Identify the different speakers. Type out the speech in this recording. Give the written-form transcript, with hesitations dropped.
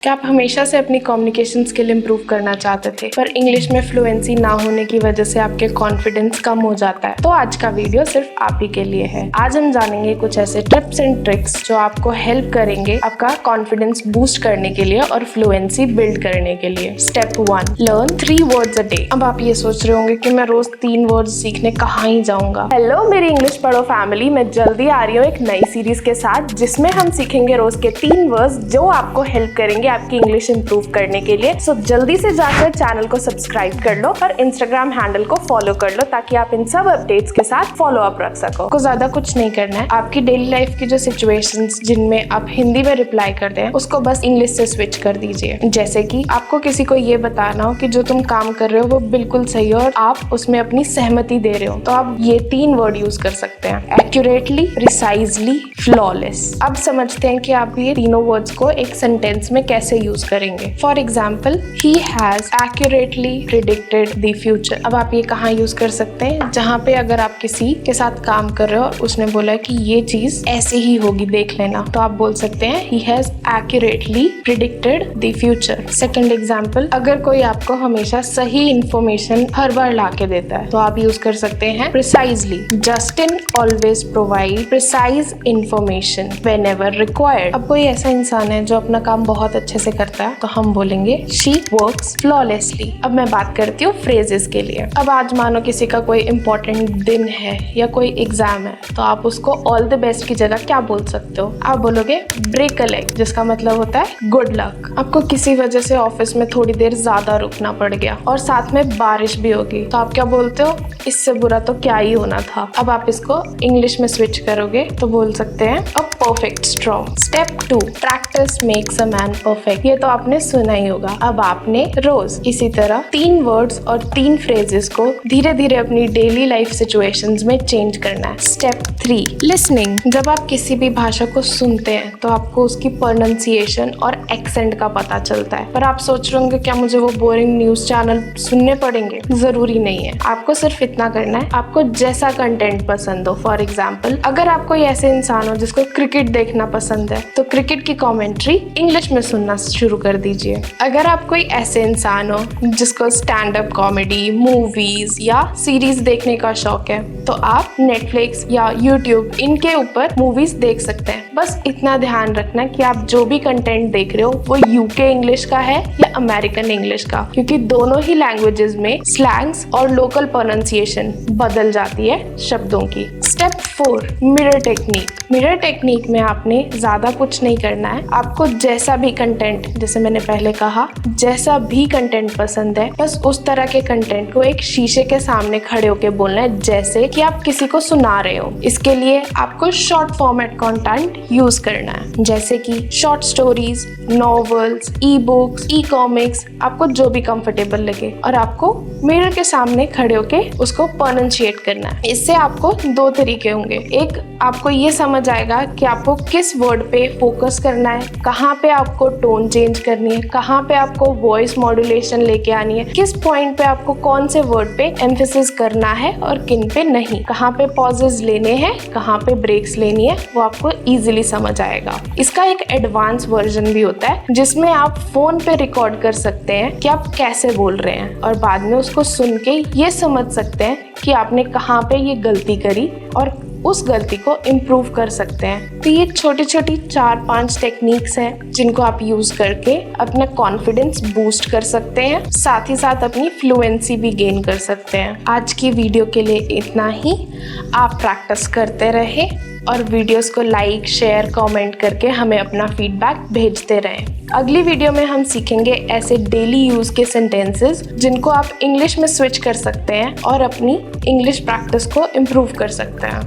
Speaker 1: क्या आप हमेशा से अपनी कम्युनिकेशन स्किल इंप्रूव करना चाहते थे पर इंग्लिश में फ्लुएंसी ना होने की वजह से आपके कॉन्फिडेंस कम हो जाता है? तो आज का वीडियो सिर्फ आप ही के लिए है। आज हम जानेंगे कुछ ऐसे टिप्स एंड ट्रिक्स जो आपको हेल्प करेंगे आपका कॉन्फिडेंस बूस्ट करने के लिए और फ्लुएंसी बिल्ड करने के लिए। Step 1, learn 3 words a day. अब आप ये सोच रहे होंगे कि मैं रोज 3 वर्ड्स सीखने कहाँ ही जाऊंगा। हेलो मेरी इंग्लिश पढ़ो फैमिली, मैं जल्दी आ रही हूँ एक नई सीरीज के साथ जिसमें हम सीखेंगे रोज के 3 वर्ड्स जो आपको हेल्प करेंगे आपकी इंग्लिश इंप्रूव करने के लिए। सो जल्दी से जाकर चैनल को सब्सक्राइब कर लो और इंस्टाग्राम हैंडल को फॉलो कर लो ताकि आप इन सब अपडेट्स के साथ फॉलो अप रख सको। आपको ज्यादा कुछ नहीं करना है, आपकी डेली लाइफ की जो सिचुएशंस जिनमें आप हिंदी में रिप्लाई करते हैं उसको बस इंग्लिश से स्विच कर दीजिए। जैसे कि आपको किसी को ये बताना हो कि जो तुम काम कर रहे हो वो बिल्कुल सही हो और आप उसमें अपनी सहमति दे रहे हो, तो आप ये 3 वर्ड यूज कर सकते हैं, एक्यूरेटली, प्रिसाइजली, फ्लॉलेस। अब समझते हैं कि आप ये तीनों वर्ड्स को एक सेंटेंस में कैसे यूज करेंगे। For example, he has accurately predicted the future। अब आप ये कहाँ यूज कर सकते हैं? जहाँ पे अगर आप किसी के साथ काम कर रहे हो और उसने बोला है कि ये चीज ऐसे ही होगी, देख लेना, तो आप बोल सकते हैं he has accurately predicted the future। Second example, अगर कोई आपको हमेशा सही इंफॉर्मेशन हर बार ला के देता है तो आप यूज कर सकते हैं precisely। Justin always provide precise information whenever required। अब कोई ऐसा इंसान है जो अपना काम बहुत अच्छे से करता है तो हम बोलेंगे she works flawlessly। अब मैं बात करती हूँ फ्रेजेस के लिए। अब आज मानो किसी का कोई इंपॉर्टेंट दिन है या कोई एग्जाम है तो आप उसको ऑल द बेस्ट की जगह क्या बोल सकते हो? आप बोलोगे ब्रेक अ लेग, जिसका मतलब होता है गुड लक। आपको किसी वजह से ऑफिस में थोड़ी देर ज्यादा रुकना पड़ गया और साथ में बारिश भी होगी तो आप क्या बोलते हो? इससे बुरा तो क्या ही होना था। अब आप इसको इंग्लिश में स्विच करोगे तो बोल सकते हैं a perfect straw. Step 2, practice makes a man perfect. ये तो आपने सुना ही होगा। अब आपने रोज इसी तरह 3 वर्ड्स और 3 फ्रेजेस को धीरे धीरे अपनी डेली लाइफ सिचुएशंस में चेंज करना है। Step 3, listening. जब आप किसी भी भाषा को सुनते हैं तो आपको उसकी प्रोनाउंसिएशन और एक्सेंट का पता चलता है। पर आप सोच रहे होंगे क्या मुझे वो बोरिंग न्यूज चैनल सुनने पड़ेंगे? जरूरी नहीं है, आपको सिर्फ इतना करना है, आपको जैसा कंटेंट पसंद हो। फॉर एग्जाम्पल, अगर आप कोई ऐसे इंसान हो जिसको क्रिकेट देखना पसंद है तो क्रिकेट की कॉमेंट्री इंग्लिश में सुनना शुरू कर दीजिए। अगर आप कोई ऐसे इंसान हो जिसको स्टैंड अप कॉमेडी, मूवीज या सीरीज देखने का शौक है तो आप नेटफ्लिक्स या यूट्यूब इनके ऊपर मूवीज देख सकते हैं। बस इतना ध्यान रखना कि आप जो भी कंटेंट देख रहे हो वो यूके इंग्लिश का है या अमेरिकन इंग्लिश का, क्योंकि दोनों ही लैंग्वेजेस में स्लैंग्स और लोकल प्रोनाउंसिएशन बदल जाती है शब्दों की। Step 4, mirror technique. Mirror technique में आपने ज्यादा कुछ नहीं करना है, आपको जैसा भी कंटेंट, जैसे मैंने पहले कहा, जैसा भी कंटेंट पसंद है बस उस तरह के कंटेंट को एक शीशे के सामने खड़े होकर बोलना है जैसे कि आप किसी को सुना रहे हो। इसके लिए आपको शॉर्ट फॉर्मेट कंटेंट यूज करना है, जैसे कि short stories, novels, e books, e comics, आपको जो भी कंफर्टेबल लगे, और आपको मिरर के सामने खड़े होकर उसको प्रोनाउंसिएट करना है। इससे आपको 2 तरीके होंगे। एक, आपको ये समझ आएगा कि आपको किस वर्ड पे फोकस करना है, कहाँ पे आपको टोन चेंज करनी है, कहाँ पे आपको वॉइस मॉड्यूलेशन लेके आनी है, किस पॉइंट पे आपको कौन से वर्ड पे एम्फेसिस करना है और किन पे नहीं, कहाँ पे पॉजेस लेने हैं, कहाँ पे ब्रेक्स लेनी है, वो आपको इजीली समझ आएगा। इसका एक एडवांस वर्जन भी होता है जिसमें आप फोन पे रिकॉर्ड कर सकते हैं कि आप कैसे बोल रहे हैं और बाद में उसको सुन के ये समझ सकते हैं कि आपने कहाँ पे ये गलती करी और उस गलती को इम्प्रूव कर सकते हैं। तो ये छोटी छोटी 4-5 टेक्निक्स हैं जिनको आप यूज करके अपना कॉन्फिडेंस बूस्ट कर सकते हैं, साथ ही साथ अपनी फ्लुएंसी भी गेन कर सकते हैं। आज की वीडियो के लिए इतना ही। आप प्रैक्टिस करते रहे और वीडियोस को लाइक, शेयर, कमेंट करके हमें अपना फीडबैक भेजते रहें। अगली वीडियो में हम सीखेंगे ऐसे डेली यूज के सेंटेंसेस जिनको आप इंग्लिश में स्विच कर सकते हैं और अपनी इंग्लिश प्रैक्टिस को इम्प्रूव कर सकते हैं।